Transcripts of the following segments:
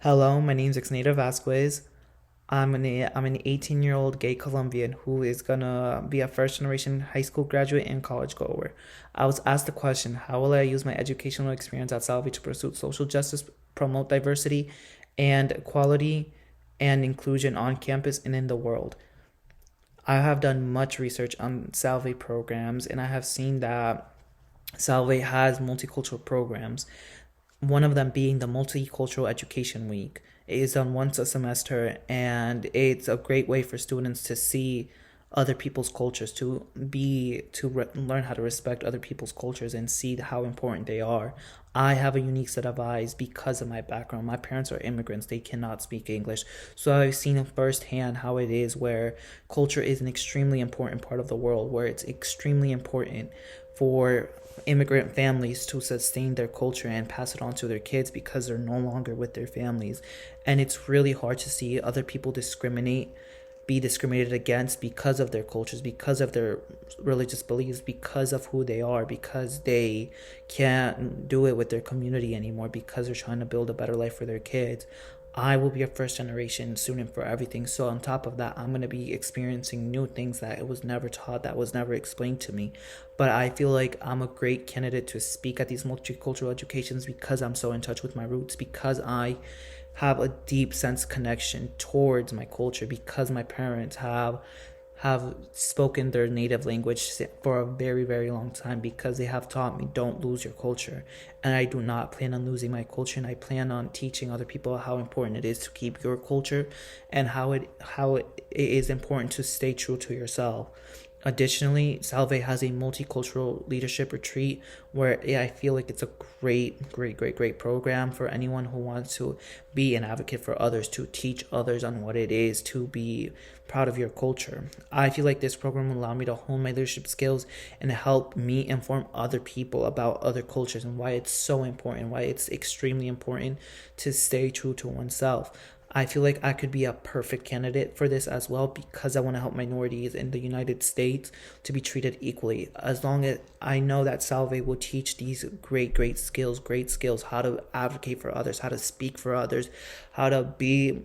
Hello, my name's Exneider Vasquez. I'm an 18-year-old gay Colombian who is gonna be a first generation high school graduate and college goer. I was asked the question, how will I use my educational experience at Salve to pursue social justice, promote diversity and equality and inclusion on campus and in the world? I have done much research on Salve programs and I have seen that Salve has multicultural programs, one of them being the Multicultural Education Week. It is done once a semester, and it's a great way for students to see other people's cultures, learn how to respect other people's cultures and see how important they are. I have a unique set of eyes because of my background. My parents are immigrants, they cannot speak English. So I've seen firsthand how it is where culture is an extremely important part of the world, where it's extremely important for immigrant families to sustain their culture and pass it on to their kids because they're no longer with their families. And it's really hard to see other people be discriminated against because of their cultures, because of their religious beliefs, because of who they are, because they can't do it with their community anymore, because they're trying to build a better life for their kids. I will be a first generation student for everything. So on top of that, I'm going to be experiencing new things that it was never taught, that was never explained to me. But I feel like I'm a great candidate to speak at these multicultural educations because I'm so in touch with my roots, because I have a deep sense of connection towards my culture, because my parents have spoken their native language for a very, very long time, because they have taught me don't lose your culture. And I do not plan on losing my culture, and I plan on teaching other people how important it is to keep your culture and how it is important to stay true to yourself. Additionally, Salve has a multicultural leadership retreat where I feel like it's a great program for anyone who wants to be an advocate for others, to teach others on what it is to be proud of your culture. I feel like this program will allow me to hone my leadership skills and help me inform other people about other cultures and why it's so important, why it's extremely important to stay true to oneself. I feel like I could be a perfect candidate for this as well because I want to help minorities in the United States to be treated equally. As long as I know that Salve will teach these great skills, how to advocate for others, how to speak for others, how to be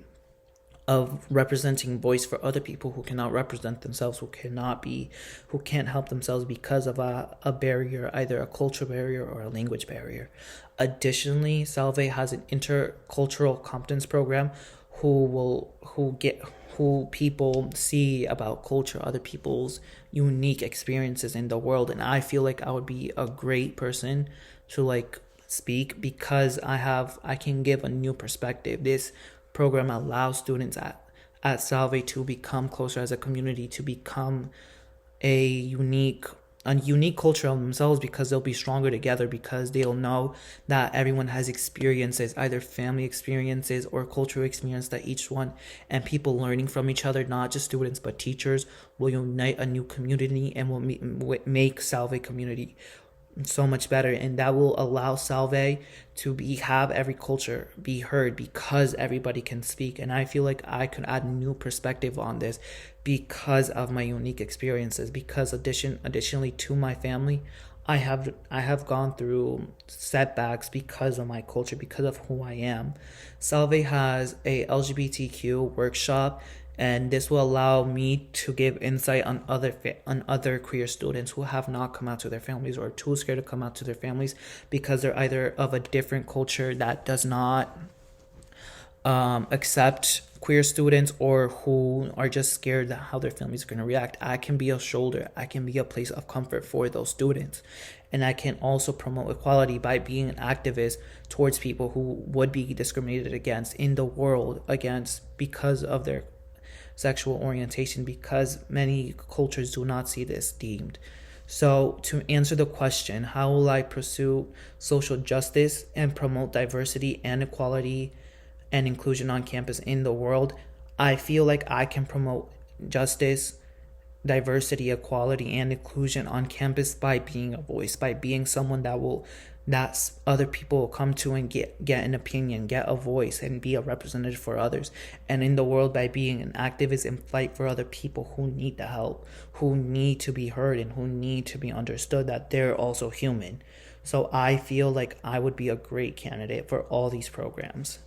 of representing voice for other people who cannot represent themselves, who can't help themselves because of a barrier, either a cultural barrier or a language barrier. Additionally, Salve has an intercultural competence program who people see about culture, other people's unique experiences in the world. And I feel like I would be a great person to speak because I can give a new perspective. This program allows students at Salve to become closer as a community, to become a unique culture of themselves, because they'll be stronger together, because they'll know that everyone has experiences, either family experiences or cultural experience, that each one and people learning from each other, not just students but teachers, will unite a new community and will make Salve community so much better, and that will allow Salve to have every culture be heard because everybody can speak. And I feel like I could add new perspective on this because of my unique experiences, because additionally to my family, I have gone through setbacks because of my culture, because of who I am. Salve has a LGBTQ workshop, and this will allow me to give insight on other queer students who have not come out to their families or are too scared to come out to their families because they're either of a different culture that does not accept queer students, or who are just scared that how their families are going to react. I can be a shoulder, I can be a place of comfort for those students. And I can also promote equality by being an activist towards people who would be discriminated against in the world, because of their sexual orientation, because many cultures do not see this deemed. So, to answer the question, how will I pursue social justice and promote diversity and equality and inclusion on campus in the world? I feel like I can promote justice, diversity, equality, and inclusion on campus by being a voice, by being someone that other people will come to and get an opinion, get a voice, and be a representative for others. And in the world, by being an activist and fight for other people who need the help, who need to be heard, and who need to be understood that they're also human. So I feel like I would be a great candidate for all these programs.